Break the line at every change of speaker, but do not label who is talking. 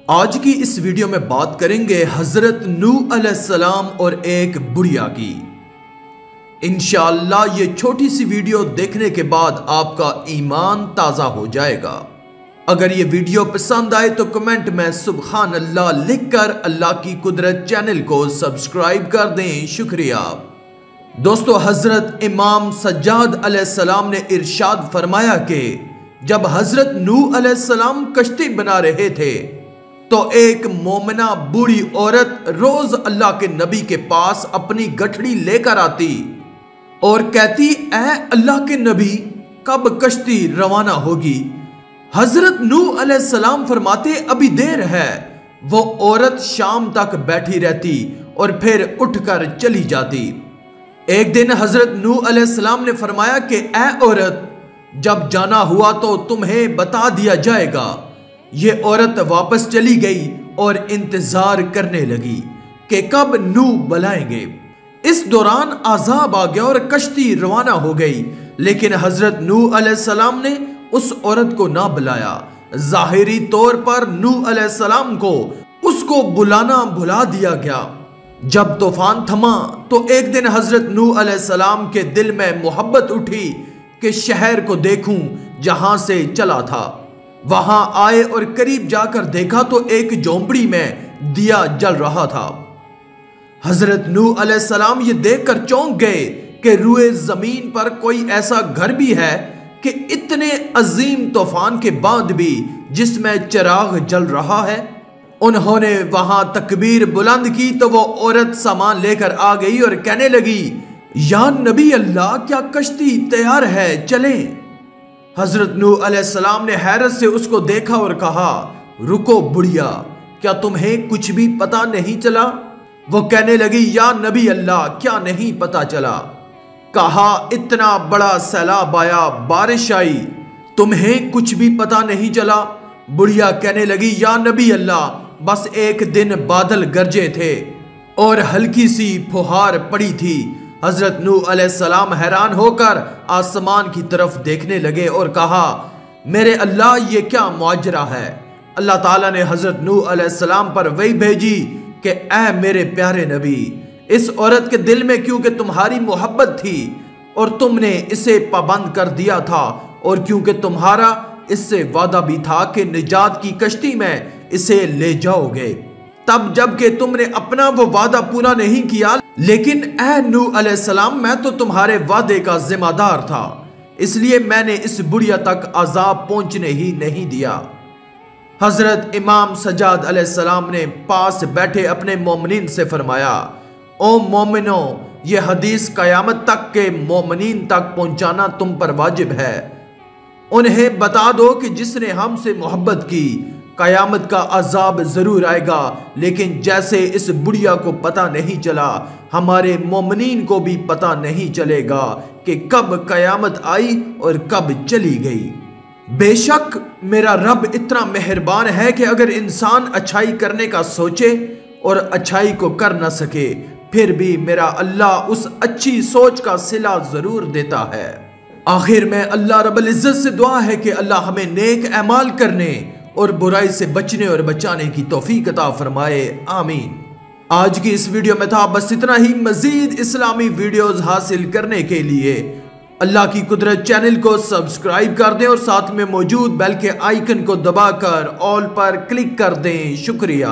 आज की इस वीडियो में बात करेंगे हजरत नूह अलैहिस्सलाम और एक बुढ़िया की। इंशाअल्लाह ये छोटी सी वीडियो देखने के बाद आपका ईमान ताज़ा हो जाएगा। अगर ये वीडियो पसंद आए तो कमेंट में सुबहान अल्लाह लिखकर अल्लाह की कुदरत चैनल को सब्सक्राइब कर दें। शुक्रिया। दोस्तों, हजरत इमाम सज्जाद अलैहिस्सलाम ने इरशाद फरमाया कि जब हजरत नूह अलैहिस्सलाम कश्ती बना रहे थे तो एक मोमिना बूढ़ी औरत रोज अल्लाह के नबी के पास अपनी गठड़ी लेकर आती और कहती, ऐ अल्लाह के नबी, कब कश्ती रवाना होगी? हजरत नूह अलैहिस्सलाम फरमाते, अभी देर है। वो औरत शाम तक बैठी रहती और फिर उठकर चली जाती। एक दिन हजरत नूह अलैहिस्सलाम ने फरमाया कि ऐ औरत, जब जाना हुआ तो तुम्हें बता दिया जाएगा। ये औरत वापस चली गई और इंतजार करने लगी कि कब नूह बुलाएंगे। इस दौरान अजाब आ गया और कश्ती रवाना हो गई, लेकिन हजरत नूह अलैहिस्सलाम ने उस औरत को ना बुलाया। जाहिरी तौर पर नूह अलैहिस्सलाम को उसको बुलाना भुला दिया गया। जब तूफान थमा तो एक दिन हजरत नूह अलैहिस्सलाम के दिल में मोहब्बत उठी कि शहर को देखूं जहां से चला था। वहां आए और करीब जाकर देखा तो एक झोंपड़ी में दिया जल रहा था। हजरत नूह अलैहिस्सलाम ये देखकर चौंक गए कि रूए जमीन पर कोई ऐसा घर भी है कि इतने अजीम तूफान के बाद भी जिसमें चिराग जल रहा है। उन्होंने वहां तकबीर बुलंद की तो वो औरत सामान लेकर आ गई और कहने लगी, या नबी अल्लाह, क्या कश्ती तैयार है, चलें? हजरत नूह अलैहिस्सलाम ने हैरत से उसको देखा और कहा, रुको बुढ़िया, क्या तुम्हें कुछ भी पता नहीं चला? वो कहने लगी, या नबी अल्लाह, क्या नहीं पता चला? कहा, इतना बड़ा सैलाब आया, बारिश आई, तुम्हें कुछ भी पता नहीं चला? बुढ़िया कहने लगी, या नबी अल्लाह, बस एक दिन बादल गरजे थे और हल्की सी फुहार पड़ी थी। हजरत नूह अलैहिस्सलाम हैरान होकर आसमान की तरफ देखने लगे और कहा, मेरे अल्लाह, ये क्या मुआजरा है? अल्लाह ताला ने हजरत नूह अलैहिस्सलाम पर वही भेजी कि ऐ मेरे प्यारे नबी, इस औरत के दिल में क्योंकि तुम्हारी मोहब्बत थी और तुमने इसे पाबंद कर दिया था, और क्योंकि तुम्हारा इससे वादा भी था कि निजात की कश्ती में इसे ले जाओगे, तब जबकि तुमने अपना वो वादा पूरा नहीं किया। लेकिन ऐ नूह अलैहिस्सलाम, मैं तो तुम्हारे वादे का जिम्मेदार था, इसलिए मैंने इस बुढ़िया तक अजाब पहुंचने ही नहीं दिया। हजरत इमाम सज्जाद अलैहिस्सलाम ने पास बैठे अपने मोमिनीन से फरमाया, ओ मोमिनो, ये हदीस कयामत तक के मोमिनीन तक पहुंचाना तुम पर वाजिब है। उन्हें बता दो कि जिसने हमसे मोहब्बत की, कयामत का अजाब जरूर आएगा, लेकिन जैसे इस बुढ़िया को पता नहीं चला, हमारे मोमिनीन को भी पता नहीं चलेगा कि कब कयामत आई और कब चली गई। बेशक मेरा रब इतना मेहरबान है कि अगर इंसान अच्छाई करने का सोचे और अच्छाई को कर न सके, फिर भी मेरा अल्लाह उस अच्छी सोच का सिला जरूर देता है। आखिर में अल्लाह रब्बुल इज्जत से दुआ है कि अल्लाह हमें नेक अमाल करने और बुराई से बचने और बचाने की तौफीक अता फरमाए। आमीन। आज की इस वीडियो में था बस इतना ही। मजीद इस्लामी वीडियोस हासिल करने के लिए अल्लाह की कुदरत चैनल को सब्सक्राइब कर दें और साथ में मौजूद बेल के आइकन को दबाकर ऑल पर क्लिक कर दें। शुक्रिया।